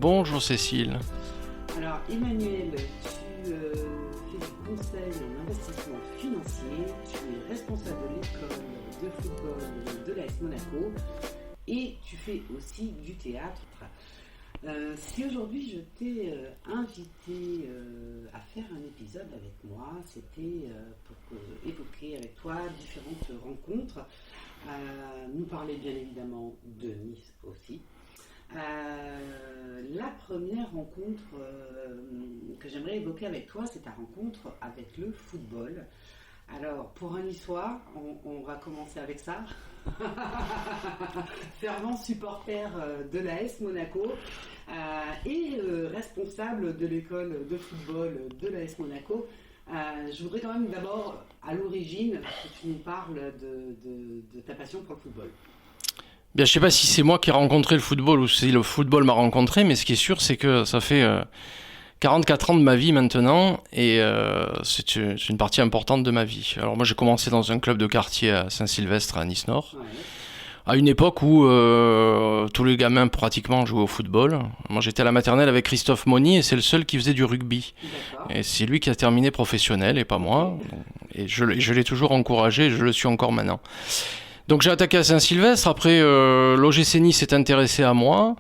Bonjour Cécile. Alors Emmanuel, tu fais du conseil en investissement financier, tu es responsable de l'école de football de l'AS Monaco et tu fais aussi du théâtre. Si aujourd'hui je t'ai invité à faire un épisode avec moi, c'était pour évoquer avec toi différentes rencontres, nous parler bien évidemment de Nice aussi. La première rencontre que j'aimerais évoquer avec toi, c'est ta rencontre avec le football. Alors, pour un Niçois, on va commencer avec ça. Fervent supporter de l'AS Monaco et responsable de l'école de football de l'AS Monaco. Je voudrais quand même d'abord, à l'origine, que tu nous parles de ta passion pour le football. Bien, je sais pas si c'est moi qui ai rencontré le football ou si le football m'a rencontré, mais ce qui est sûr, c'est que ça fait 44 ans de ma vie maintenant, et c'est une partie importante de ma vie. Alors moi, j'ai commencé dans un club de quartier à Saint-Sylvestre, à Nice-Nord, à une époque où tous les gamins pratiquement jouaient au football. Moi, j'étais à la maternelle avec Christophe Monny, et c'est le seul qui faisait du rugby. D'accord. Et c'est lui qui a terminé professionnel, et pas moi. Et je l'ai toujours encouragé, et je le suis encore maintenant. Donc j'ai attaqué à Saint-Sylvestre, après l'OGC Nice s'est intéressé à moi,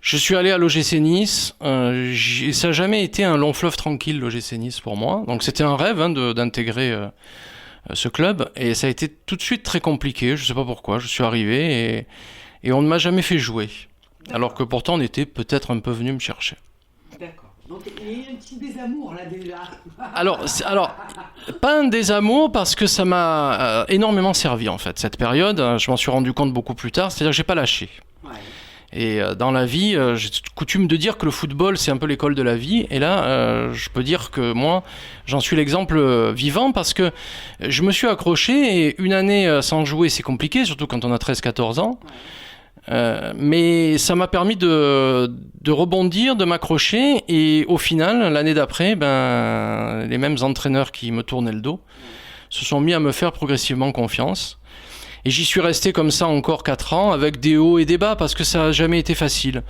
je suis allé à l'OGC Nice, ça n'a jamais été un long fleuve tranquille l'OGC Nice pour moi, donc c'était un rêve d'intégrer ce club, et ça a été tout de suite très compliqué, je ne sais pas pourquoi, je suis arrivé et on ne m'a jamais fait jouer, alors que pourtant on était peut-être un peu venu me chercher. D'accord. Donc il y a eu un petit désamour là déjà. Alors, pas un désamour parce que ça m'a énormément servi en fait, cette période. Je m'en suis rendu compte beaucoup plus tard, c'est-à-dire que j'ai pas lâché. Ouais. Et dans la vie, j'ai coutume de dire que le football c'est un peu l'école de la vie. Et là, je peux dire que moi, j'en suis l'exemple vivant parce que je me suis accroché et une année sans jouer c'est compliqué, surtout quand on a 13-14 ans. Ouais. Mais ça m'a permis de rebondir, de m'accrocher, et au final, l'année d'après, les mêmes entraîneurs qui me tournaient le dos se sont mis à me faire progressivement confiance. Et j'y suis resté comme ça encore 4 ans, avec des hauts et des bas, parce que ça n'a jamais été facile.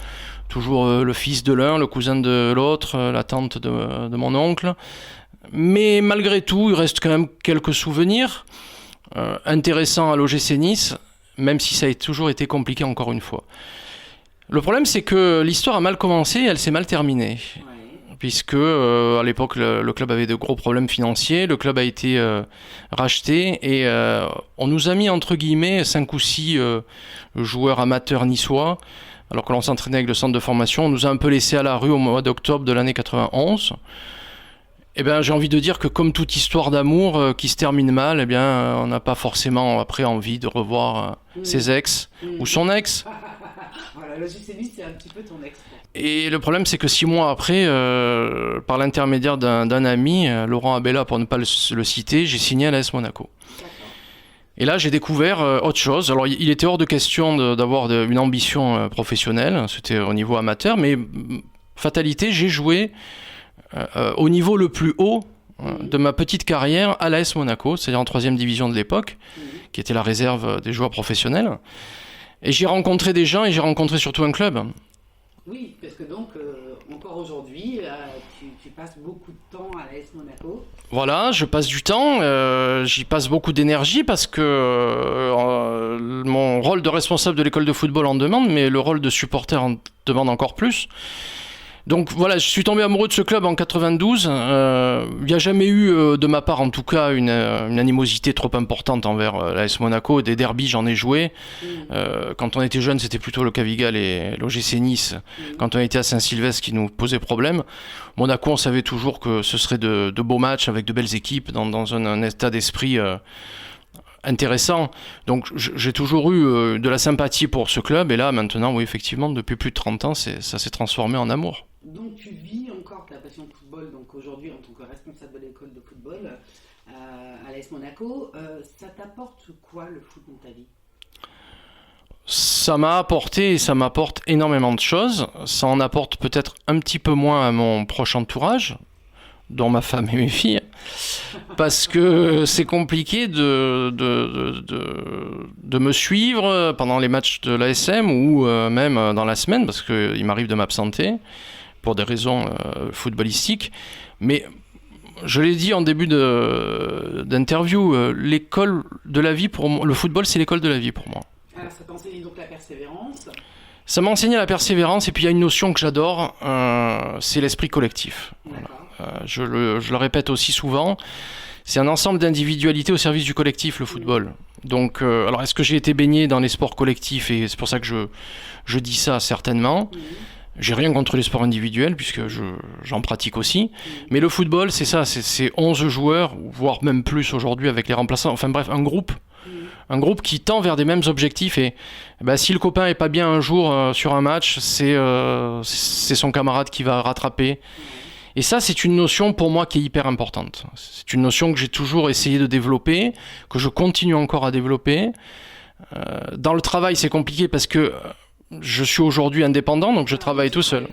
Toujours le fils de l'un, le cousin de l'autre, la tante de mon oncle. Mais malgré tout, il reste quand même quelques souvenirs intéressants à l'OGC Nice, même si ça a toujours été compliqué encore une fois. Le problème, c'est que l'histoire a mal commencé et elle s'est mal terminée. Ouais. Puisque à l'époque, le club avait de gros problèmes financiers, le club a été racheté et on nous a mis entre guillemets 5 ou 6 joueurs amateurs niçois, alors que l'on s'entraînait avec le centre de formation. On nous a un peu laissés à la rue au mois d'octobre de l'année 91. Eh bien, j'ai envie de dire que comme toute histoire d'amour qui se termine mal, eh bien, on n'a pas forcément après envie de revoir ses ex ou son ex. Voilà, l'OGC Nice, c'est un petit peu ton ex. Et le problème, c'est que 6 mois après, par l'intermédiaire d'un ami, Laurent Abella, pour ne pas le citer, j'ai signé à l'AS Monaco. D'accord. Et là, j'ai découvert autre chose. Alors, il était hors de question d'avoir une ambition professionnelle, c'était au niveau amateur, mais fatalité, j'ai joué au niveau le plus haut de ma petite carrière à l'AS Monaco, c'est-à-dire en 3e division de l'époque, qui était la réserve des joueurs professionnels. Et j'ai rencontré des gens et j'ai rencontré surtout un club. Oui, parce que donc, encore aujourd'hui, tu passes beaucoup de temps à l'AS Monaco. Voilà, je passe du temps, j'y passe beaucoup d'énergie parce que mon rôle de responsable de l'école de football en demande, mais le rôle de supporter en demande encore plus. Donc voilà, je suis tombé amoureux de ce club en 92. Il n'y a jamais eu, de ma part en tout cas, une animosité trop importante envers l'AS Monaco. Des derbies, j'en ai joué. Quand on était jeune, c'était plutôt le Cavigal et l'OGC Nice. Quand on était à Saint-Sylvestre, qui nous posait problème. Monaco, on savait toujours que ce serait de beaux matchs avec de belles équipes dans un état d'esprit intéressant. Donc j'ai toujours eu de la sympathie pour ce club. Et là, maintenant, oui, effectivement, depuis plus de 30 ans, ça s'est transformé en amour. Donc tu vis encore ta passion de football, donc aujourd'hui en tant que responsable de l'école de football à l'AS Monaco, ça t'apporte quoi le foot dans ta vie ? Ça m'a apporté et ça m'apporte énormément de choses. Ça en apporte peut-être un petit peu moins à mon proche entourage, dont ma femme et mes filles, parce que c'est compliqué de me suivre pendant les matchs de l'ASM ou même dans la semaine, parce qu'il m'arrive de m'absenter pour des raisons footballistiques. Mais je l'ai dit en début d'interview, l'école de la vie pour moi, le football, c'est l'école de la vie pour moi. Alors ça t'enseigne donc la persévérance. Ça m'a enseigné la persévérance, et puis il y a une notion que j'adore, c'est l'esprit collectif. Voilà. Je le répète aussi souvent, c'est un ensemble d'individualités au service du collectif, le football. Donc, alors est-ce que j'ai été baigné dans les sports collectifs, et c'est pour ça que je dis ça certainement. J'ai rien contre les sports individuels, puisque j'en pratique aussi. Mais le football, c'est ça, c'est 11 joueurs, voire même plus aujourd'hui avec les remplaçants. Enfin bref, un groupe qui tend vers des mêmes objectifs. Et si le copain est pas bien un jour sur un match, c'est son camarade qui va rattraper. Et ça, c'est une notion pour moi qui est hyper importante. C'est une notion que j'ai toujours essayé de développer, que je continue encore à développer. Dans le travail, c'est compliqué parce que je suis aujourd'hui indépendant, donc je travaille tout seul.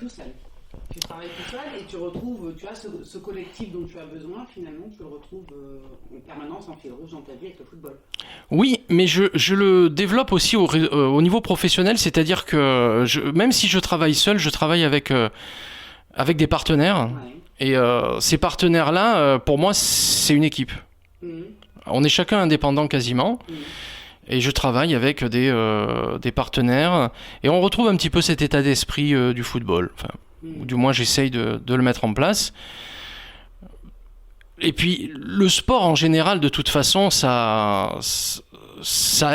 Tu travailles tout seul et tu retrouves, tu as ce collectif dont tu as besoin, finalement, tu le retrouves en permanence en fil rouge dans ta vie avec le football. Oui, mais je le développe aussi au niveau professionnel, c'est-à-dire que même si je travaille seul, je travaille avec des partenaires. Ouais. Et ces partenaires-là, pour moi, c'est une équipe. On est chacun indépendant quasiment. Et je travaille avec des partenaires, et on retrouve un petit peu cet état d'esprit du football. Enfin, ou du moins, j'essaye de le mettre en place. Et puis, le sport en général, de toute façon, ça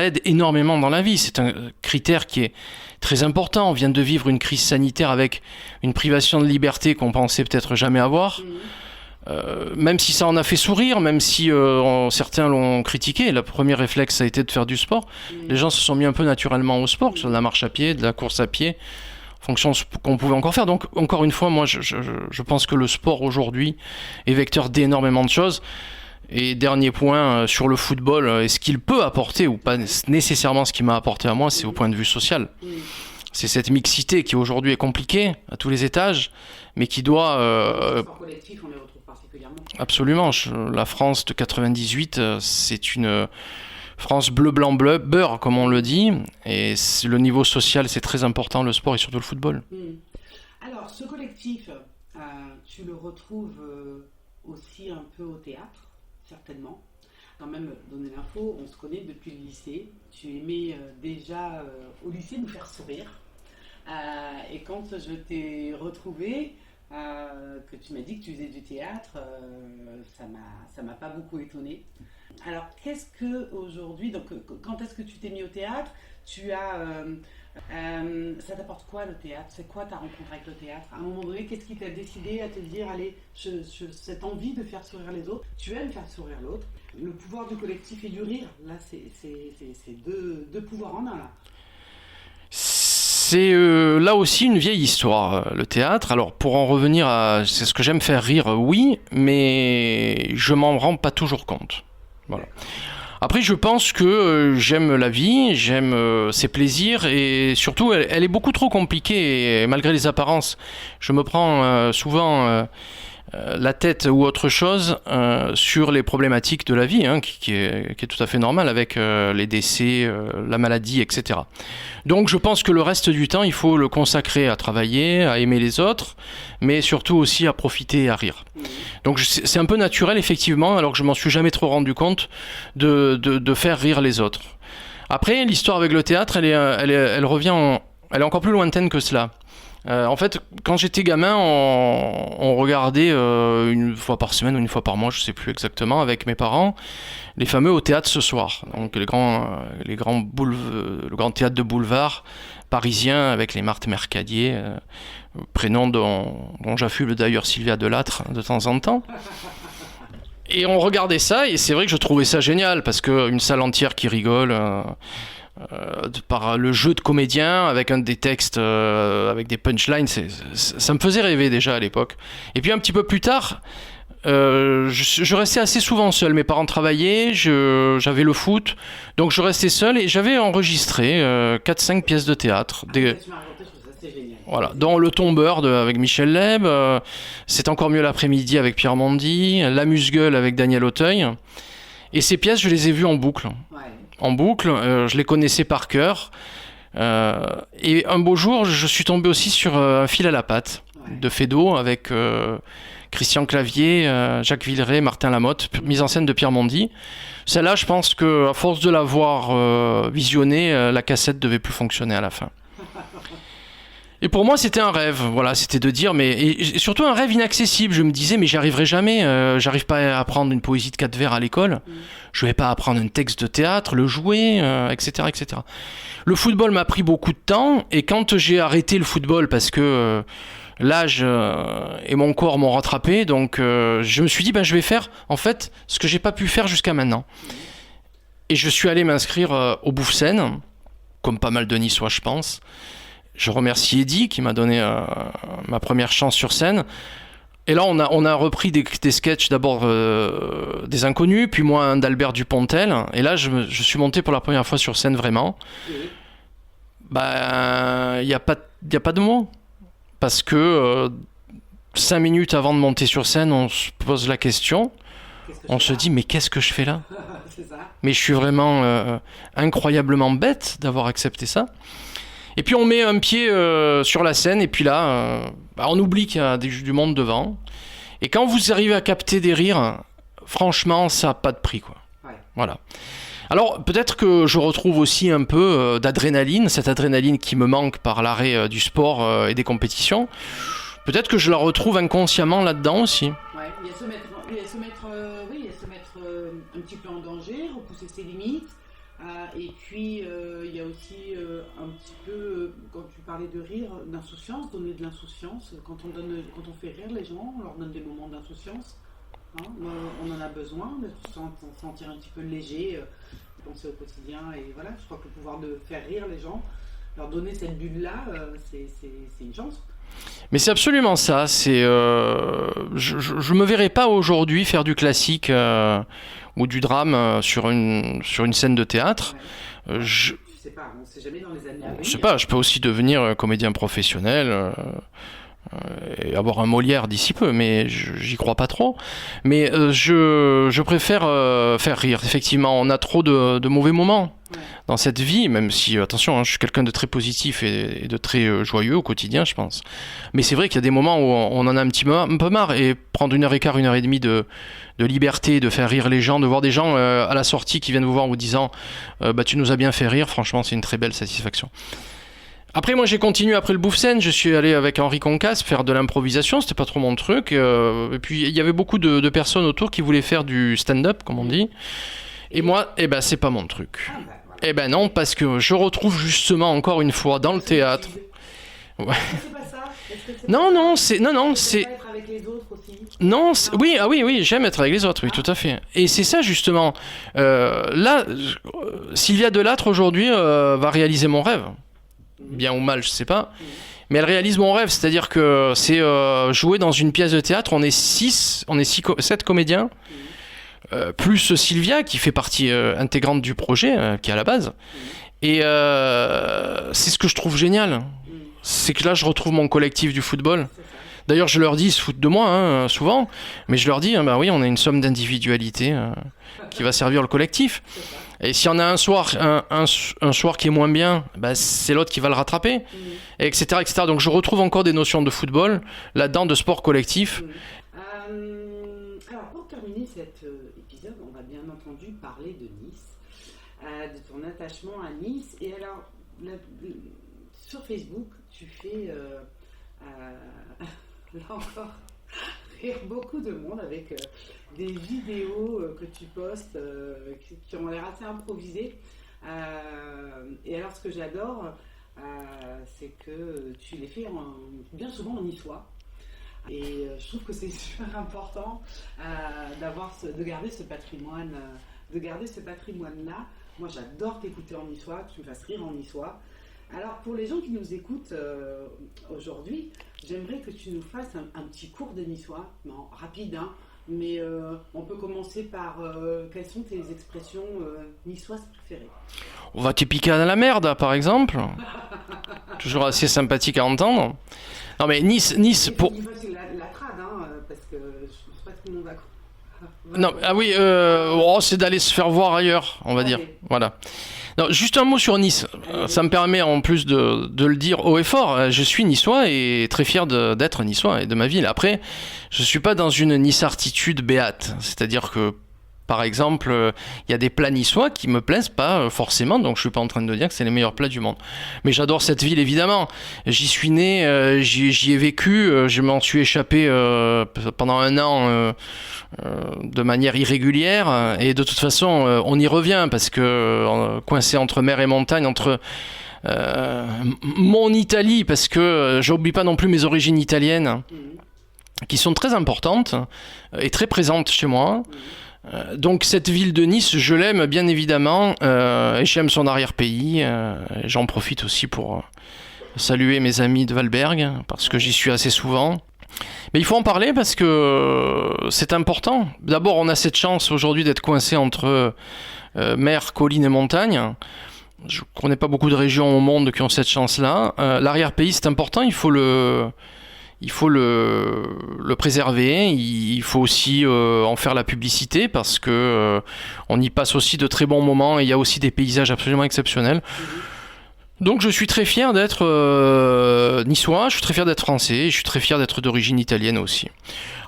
aide énormément dans la vie. C'est un critère qui est très important. On vient de vivre une crise sanitaire avec une privation de liberté qu'on pensait peut-être jamais avoir. Même si ça en a fait sourire, même si certains l'ont critiqué, le premier réflexe a été de faire du sport. Les gens se sont mis un peu naturellement au sport, que ce soit de la marche à pied, de la course à pied, en fonction de ce qu'on pouvait encore faire. Donc encore une fois, moi je pense que le sport aujourd'hui est vecteur d'énormément de choses. Et dernier point sur le football, et ce qu'il peut apporter, ou pas nécessairement ce qu'il m'a apporté à moi, c'est au point de vue social. C'est cette mixité qui aujourd'hui est compliquée à tous les étages, mais qui doit... Les sports collectifs, on les retrouve particulièrement. Absolument. La France de 98, c'est une France bleu, blanc, bleu, beurre, comme on le dit. Et le niveau social, c'est très important, le sport et surtout le football. Alors, ce collectif, tu le retrouves aussi un peu au théâtre, certainement. Quand même, donner l'info, on se connaît depuis le lycée. Tu aimais déjà au lycée nous faire sourire. Et quand je t'ai retrouvé, que tu m'as dit que tu faisais du théâtre, ça m'a pas beaucoup étonnée. Alors, qu'est-ce que aujourd'hui, donc quand est-ce que tu t'es mis au théâtre? Ça t'apporte quoi le théâtre? C'est quoi ta rencontre avec le théâtre? À un moment donné, qu'est-ce qui t'a décidé à te dire, allez, cette envie de faire sourire les autres, tu aimes faire sourire l'autre. Le pouvoir du collectif et du rire, là, c'est deux pouvoirs en un, là. C'est là aussi une vieille histoire, le théâtre. Alors, pour en revenir c'est ce que j'aime faire rire, oui, mais je m'en rends pas toujours compte. Voilà. Après, je pense que j'aime la vie, j'aime ses plaisirs, et surtout, elle est beaucoup trop compliquée, et malgré les apparences, je me prends souvent la tête ou autre chose sur les problématiques de la vie, qui est tout à fait normal avec les décès, la maladie, etc. Donc je pense que le reste du temps, il faut le consacrer à travailler, à aimer les autres, mais surtout aussi à profiter et à rire. Donc c'est un peu naturel, effectivement, alors que je m'en suis jamais trop rendu compte, de faire rire les autres. Après, l'histoire avec le théâtre, elle revient, elle est encore plus lointaine que cela. En fait, quand j'étais gamin, on regardait une fois par semaine ou une fois par mois, je sais plus exactement, avec mes parents, les fameux Au théâtre ce soir. Donc le grand théâtre de boulevard parisien avec les Marthe Mercadier, prénom dont j'affuble d'ailleurs Sylvia Delattre de temps en temps. Et on regardait ça, et c'est vrai que je trouvais ça génial, parce qu'une salle entière qui rigole... par le jeu de comédien avec des textes avec des punchlines, ça me faisait rêver déjà à l'époque. Et puis un petit peu plus tard, je restais assez souvent seul. Mes parents travaillaient, j'avais le foot, donc je restais seul, et j'avais enregistré 4-5 pièces de théâtre. c'est génial. Voilà, dont Le Tombeur avec Michel Leb, C'est encore mieux l'après-midi avec Pierre Mondy, L'Amuse-gueule avec Daniel Auteuil. Et ces pièces, je les ai vues en boucle. Ouais. En boucle, je les connaissais par cœur. Et un beau jour, je suis tombé aussi sur Un fil à la patte de Feydeau avec Christian Clavier, Jacques Villeray, Martin Lamotte, mise en scène de Pierre Mondy. Celle-là, je pense qu'à force de l'avoir visionnée, la cassette devait plus fonctionner à la fin. Et pour moi, c'était un rêve. Voilà, c'était de dire, et surtout un rêve inaccessible. Je me disais, mais j'y arriverai jamais. J'arrive pas à apprendre une poésie de 4 vers à l'école. Je vais pas apprendre un texte de théâtre, le jouer, etc., etc. Le football m'a pris beaucoup de temps. Et quand j'ai arrêté le football, parce que l'âge et mon corps m'ont rattrapé, donc je me suis dit, je vais faire, en fait, ce que j'ai pas pu faire jusqu'à maintenant. Et je suis allé m'inscrire au Bouffsen, comme pas mal de Niçois, je pense. Je remercie Eddy qui m'a donné ma première chance sur scène. Et là, on a repris des sketchs, d'abord des Inconnus, puis moi un d'Albert Dupontel. Et là, je suis monté pour la première fois sur scène vraiment. Il n'y a pas de mots. Parce que 5 minutes avant de monter sur scène, on se pose la question. On se dit, mais qu'est-ce que je fais là? C'est ça. Mais je suis vraiment incroyablement bête d'avoir accepté ça. Et puis on met un pied sur la scène et puis là, on oublie qu'il y a du monde devant. Et quand vous arrivez à capter des rires, franchement, ça n'a pas de prix, quoi. Ouais. Voilà. Alors peut-être que je retrouve aussi un peu d'adrénaline, cette adrénaline qui me manque par l'arrêt du sport et des compétitions. Peut-être que je la retrouve inconsciemment là-dedans aussi. Ouais, il y a se mettre un petit peu en danger, repousser ses limites. Et puis il y a aussi un petit peu, quand tu parlais de rire, d'insouciance, donner de l'insouciance. Quand on fait rire les gens, on leur donne des moments d'insouciance. Hein, on en a besoin de se sentir un petit peu léger, penser au quotidien. Et voilà, je crois que le pouvoir de faire rire les gens, leur donner cette bulle-là, c'est une chance. Mais c'est absolument ça. Je me verrais pas aujourd'hui faire du classique ou du drame sur une scène de théâtre. Ouais. Je sais pas, on sait jamais dans les années à venir. Je sais pas, je peux aussi devenir comédien professionnel et avoir un Molière d'ici peu, mais j'y crois pas trop. Mais je préfère faire rire. Effectivement, on a trop de mauvais moments dans cette vie, même si, attention, je suis quelqu'un de très positif et de très joyeux au quotidien, je pense. Mais c'est vrai qu'il y a des moments où on en a un peu marre, et prendre 1h15, 1h30 de liberté, de faire rire les gens, de voir des gens à la sortie qui viennent vous voir en vous disant tu nous as bien fait rire, franchement, c'est une très belle satisfaction. Après, moi, j'ai continué après le Bouffsen. Je suis allé avec Henri Concasse faire de l'improvisation. C'était pas trop mon truc. Et puis, il y avait beaucoup de personnes autour qui voulaient faire du stand-up, comme on dit. Et moi, c'est pas mon truc. Non, parce que je retrouve justement, encore une fois, dans le théâtre. Ouais. C'est pas ça. Non, c'est être avec les autres aussi. Non, oui, j'aime être avec les autres, oui, tout à fait. Et c'est ça, justement. Là, Sylvia Delattre, aujourd'hui, va réaliser mon rêve. Bien ou mal, je sais pas. Mais elle réalise mon rêve, c'est-à-dire que c'est jouer dans une pièce de théâtre. On est 7 comédiens, plus Sylvia qui fait partie intégrante du projet, qui est à la base. Et c'est ce que je trouve génial. C'est que là, je retrouve mon collectif du football. D'ailleurs, je leur dis, ils se foutent de moi, souvent, mais je leur dis, oui, on a une somme d'individualité qui va servir le collectif. Et s'il y en a un soir qui est moins bien, c'est l'autre qui va le rattraper, etc., etc. Donc je retrouve encore des notions de football, là-dedans, de sport collectif. Alors, pour terminer cet épisode, on va bien entendu parler de Nice, de ton attachement à Nice. Et alors, sur Facebook, tu fais... là encore, rire beaucoup de monde avec des vidéos que tu postes qui ont l'air assez improvisées. Et alors, ce que j'adore, c'est que tu les fais bien souvent en niçois. Et je trouve que c'est super important de garder ce patrimoine, là. Moi, j'adore t'écouter en niçois, que tu me fasses rire en niçois. Alors, pour les gens qui nous écoutent aujourd'hui, j'aimerais que tu nous fasses un petit cours de niçois, rapide, Mais on peut commencer par quelles sont tes expressions niçoises préférées? On va te piquer dans la merde, par exemple. Toujours assez sympathique à entendre. Non mais Nice pour... Il faut la trad, hein, parce que je pense pas que tout le monde va... Non, ah oui, c'est d'aller se faire voir ailleurs, on va dire. Voilà. Non, juste un mot sur Nice. Ça me permet en plus de le dire haut et fort. Je suis niçois et très fier d'être niçois et de ma ville. Après, je suis pas dans une niçartitude béate. C'est-à-dire que, par exemple, il y a des plats niçois qui me plaisent pas forcément, donc je suis pas en train de dire que c'est les meilleurs plats du monde. Mais j'adore cette ville évidemment. J'y suis né, j'y ai vécu, je m'en suis échappé pendant un an de manière irrégulière, et de toute façon on y revient parce que coincé entre mer et montagne, entre mon Italie, parce que j'oublie pas non plus mes origines italiennes qui sont très importantes et très présentes chez moi. Donc cette ville de Nice, je l'aime bien évidemment, et j'aime son arrière-pays. J'en profite aussi pour saluer mes amis de Valberg, parce que j'y suis assez souvent. Mais il faut en parler parce que c'est important. D'abord, on a cette chance aujourd'hui d'être coincé entre mer, collines et montagnes. Je ne connais pas beaucoup de régions au monde qui ont cette chance-là. L'arrière-pays, c'est important, il faut le préserver, il faut aussi en faire la publicité parce que on y passe aussi de très bons moments et il y a aussi des paysages absolument exceptionnels. Donc je suis très fier d'être niçois, je suis très fier d'être français, je suis très fier d'être d'origine italienne aussi.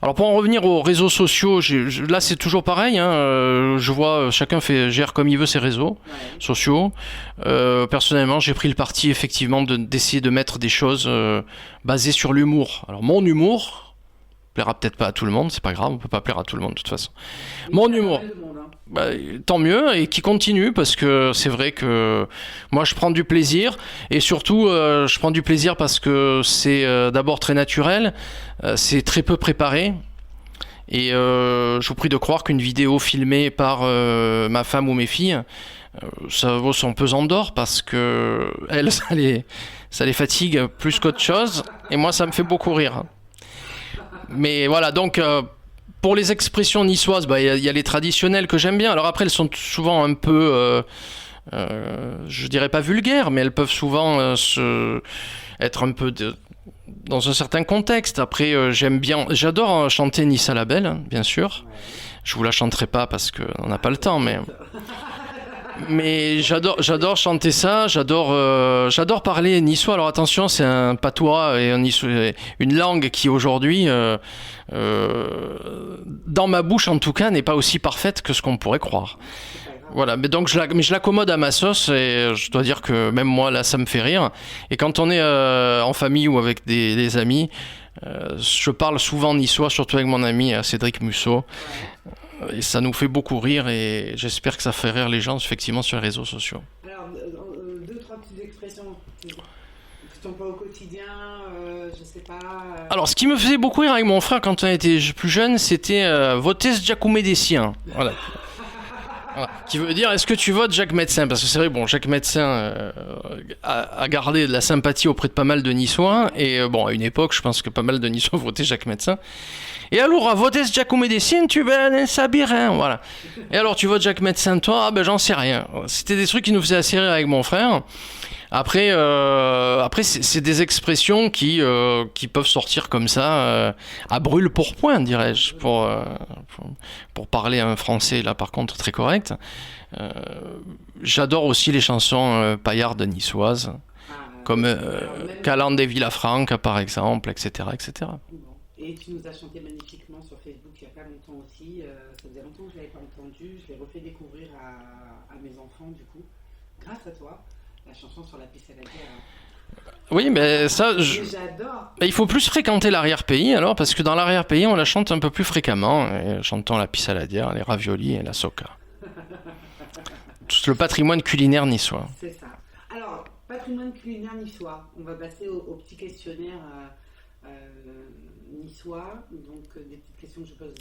Alors pour en revenir aux réseaux sociaux, là c'est toujours pareil, hein, je vois chacun gère comme il veut ses réseaux sociaux. Personnellement j'ai pris le parti effectivement d'essayer de mettre des choses basées sur l'humour. Alors mon humour plaira peut-être pas à tout le monde, c'est pas grave, on peut pas plaire à tout le monde de toute façon. Mon humour, tant mieux, et qui continue parce que c'est vrai que moi je prends du plaisir, et surtout je prends du plaisir parce que c'est d'abord très naturel, c'est très peu préparé, et je vous prie de croire qu'une vidéo filmée par ma femme ou mes filles, ça vaut son pesant d'or parce que elles, ça les fatigue plus qu'autre chose, et moi ça me fait beaucoup rire. Mais voilà, donc pour les expressions niçoises, il y a les traditionnelles que j'aime bien. Alors après, elles sont souvent un peu, je dirais pas vulgaires, mais elles peuvent souvent être un peu dans un certain contexte. Après, j'adore chanter Nice à la belle, hein, bien sûr. Je vous la chanterai pas parce qu'on n'a pas le temps, mais j'adore chanter ça, j'adore parler niçois. Alors attention, c'est un patois et une langue qui aujourd'hui, dans ma bouche en tout cas, n'est pas aussi parfaite que ce qu'on pourrait croire. Voilà, mais donc je l'accommode à ma sauce, et je dois dire que même moi là ça me fait rire. Et quand on est en famille ou avec des amis, je parle souvent niçois, surtout avec mon ami Cédric Musso. Et ça nous fait beaucoup rire, et j'espère que ça fait rire les gens effectivement sur les réseaux sociaux. Alors, deux, trois petites expressions qui sont pas au quotidien, je sais pas. Alors, ce qui me faisait beaucoup rire avec mon frère quand on était plus jeune, c'était voter Giacomo Dessien. Voilà. Voilà. Qui veut dire, est-ce que tu votes Jacques Médecin? Parce que c'est vrai, bon, Jacques Médecin a gardé de la sympathie auprès de pas mal de Niçois, et à une époque, je pense que pas mal de Niçois votaient Jacques Médecin. Et alors, à voter Giacomo Dessien, tu ne sabais rien, voilà. Et alors, tu votes Jacques Médecin, toi? J'en sais rien. C'était des trucs qui nous faisaient assez rire avec mon frère. Après, c'est des expressions qui peuvent sortir comme ça, à brûle-pourpoint, dirais-je, pour parler un français, là, par contre, très correct. J'adore aussi les chansons paillardes niçoises, comme Calandre et Villafranca, par exemple, etc., etc. Et tu nous as chanté magnifiquement sur Facebook il n'y a pas longtemps aussi. Ça faisait longtemps que je ne l'avais pas entendu. Je l'ai refait découvrir à mes enfants, du coup, grâce à toi, la chanson sur la piste à la guerre. Oui, mais ça, j'adore. Il faut plus fréquenter l'arrière-pays, alors, parce que dans l'arrière-pays, on la chante un peu plus fréquemment. Et chantons la pissaladière, les raviolis et la soca. Tout le patrimoine culinaire niçois. C'est ça. Alors, patrimoine culinaire niçois. On va passer au petit questionnaire niçois. Donc, des petites questions que je pose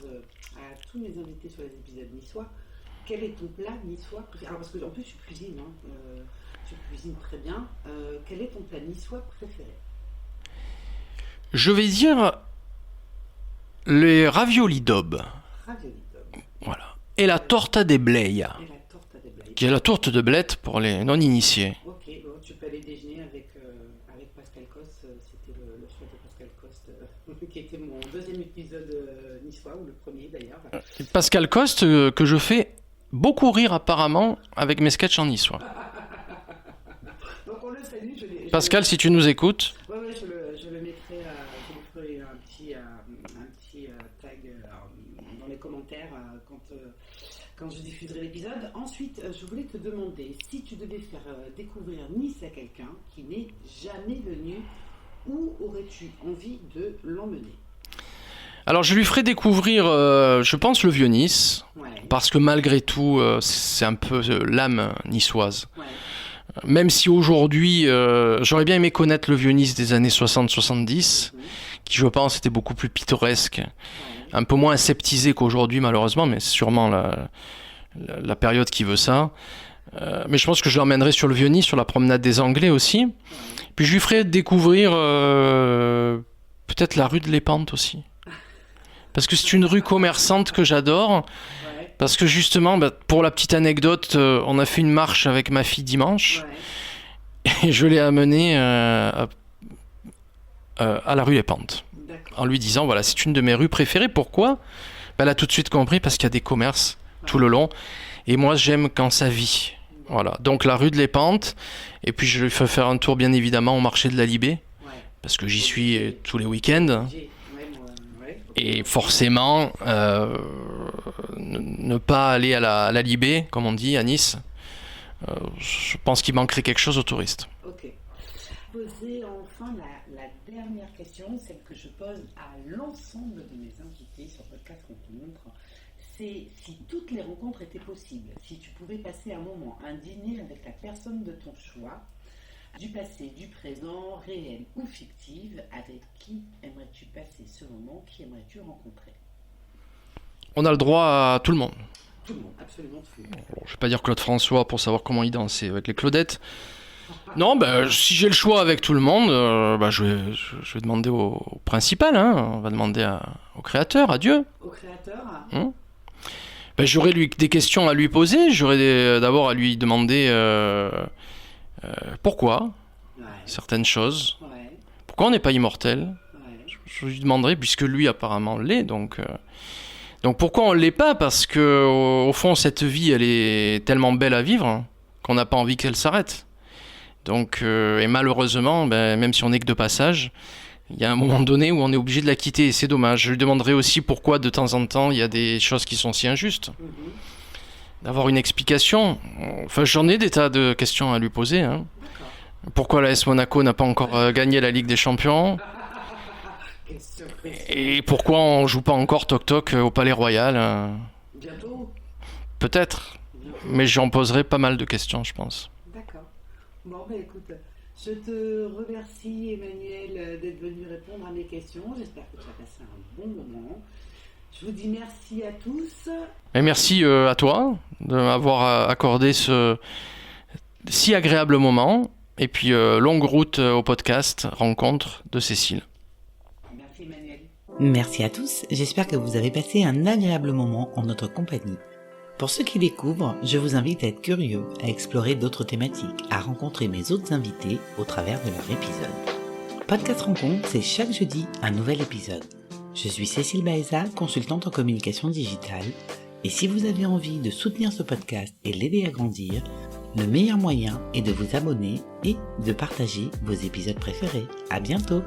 à tous mes invités sur les épisodes niçois. Quel est ton plat niçois préféré? Alors, parce que en plus, tu cuisines, hein, tu cuisines très bien. Quel est ton plat niçois préféré? Je vais dire les raviolis d'aube. ravioli Tom. Voilà. Et la torta de bleia, Et la torta de blaye. qui est la tourte de blette pour les non-initiés. Ok, bon, tu peux aller déjeuner avec Pascal Coste. C'était le chef de Pascal Coste, qui était mon deuxième épisode niçois, ou le premier d'ailleurs. Pascal Coste, que je fais beaucoup rire apparemment avec mes sketchs en niçois. Donc on le salue. Pascal, si tu nous écoutes. Ouais, je le mettrai, je lui ferai un petit tag dans les commentaires quand je diffuserai l'épisode. Ensuite, je voulais te demander si tu devais faire découvrir Nice à quelqu'un qui n'est jamais venu, où aurais-tu envie de l'emmener? Alors je lui ferai découvrir, je pense, le vieux Nice, Ouais. parce que malgré tout, c'est un peu l'âme niçoise. Ouais. Même si aujourd'hui, j'aurais bien aimé connaître le vieux Nice des années 60-70, qui je pense était beaucoup plus pittoresque, un peu moins aseptisé qu'aujourd'hui malheureusement, mais c'est sûrement la période qui veut ça. Mais je pense que je l'emmènerai sur le vieux Nice, sur la promenade des Anglais aussi. Puis je lui ferai découvrir peut-être la rue de l'Épante aussi. Parce que c'est une rue commerçante que j'adore. Ouais. Parce que justement, pour la petite anecdote, on a fait une marche avec ma fille dimanche. Ouais. Et je l'ai amenée à la rue Lépante. D'accord. En lui disant, voilà, c'est une de mes rues préférées. Pourquoi ? Elle a tout de suite compris, parce qu'il y a des commerces tout le long. Et moi, j'aime quand ça vit. Voilà. Donc la rue de Lépante. Et puis je lui fais faire un tour, bien évidemment, au marché de la Libé. Ouais. Parce que j'y suis tous les week-ends. Ouais. Et forcément, ne pas aller à la Libé, comme on dit, à Nice, je pense qu'il manquerait quelque chose aux touristes. Ok. Poser enfin la dernière question, celle que je pose à l'ensemble de mes invités sur Podcast Rencontre, c'est si toutes les rencontres étaient possibles, si tu pouvais passer un moment, un dîner avec la personne de ton choix, du passé, du présent, réel ou fictive, avec qui aimerais-tu passer ce moment, qui aimerais-tu rencontrer? On a le droit à tout le monde. Tout le monde, absolument tout le monde. Je vais pas dire Claude François pour savoir comment il dansait avec les Claudettes. Non, si j'ai le choix avec tout le monde, je vais demander au principal. Hein. On va demander au créateur, à Dieu. Au créateur? J'aurais des questions à lui poser. J'aurais d'abord à lui demander pourquoi certaines choses. Ouais. Pourquoi on n'est pas immortel? Ouais. Je lui demanderai, puisque lui apparemment l'est. Donc pourquoi on ne l'est pas? Parce que au fond, cette vie, elle est tellement belle à vivre qu'on n'a pas envie qu'elle s'arrête. Donc, et malheureusement, même si on n'est que de passage, il y a un moment donné où on est obligé de la quitter et c'est dommage. Je lui demanderai aussi pourquoi de temps en temps il y a des choses qui sont si injustes. D'avoir une explication. Enfin, j'en ai des tas de questions à lui poser. Hein. Pourquoi l'AS Monaco n'a pas encore gagné la Ligue des Champions? Et pourquoi on joue pas encore Toc Toc au Palais Royal? Bientôt? Peut-être. Mais j'en poserai pas mal de questions, je pense. D'accord. Bon, écoute, je te remercie, Emmanuel, d'être venu répondre à mes questions. J'espère que tu as passé un bon moment. Je vous dis merci à tous. Et merci à toi de m'avoir accordé ce si agréable moment. Et puis, longue route au podcast Rencontre de Cécile. Merci, Emmanuel. Merci à tous, j'espère que vous avez passé un agréable moment en notre compagnie. Pour ceux qui découvrent, je vous invite à être curieux, à explorer d'autres thématiques, à rencontrer mes autres invités au travers de leur épisode. Podcast Rencontre, c'est chaque jeudi un nouvel épisode. Je suis Cécile Baeza, consultante en communication digitale, et si vous avez envie de soutenir ce podcast et l'aider à grandir, le meilleur moyen est de vous abonner et de partager vos épisodes préférés. À bientôt!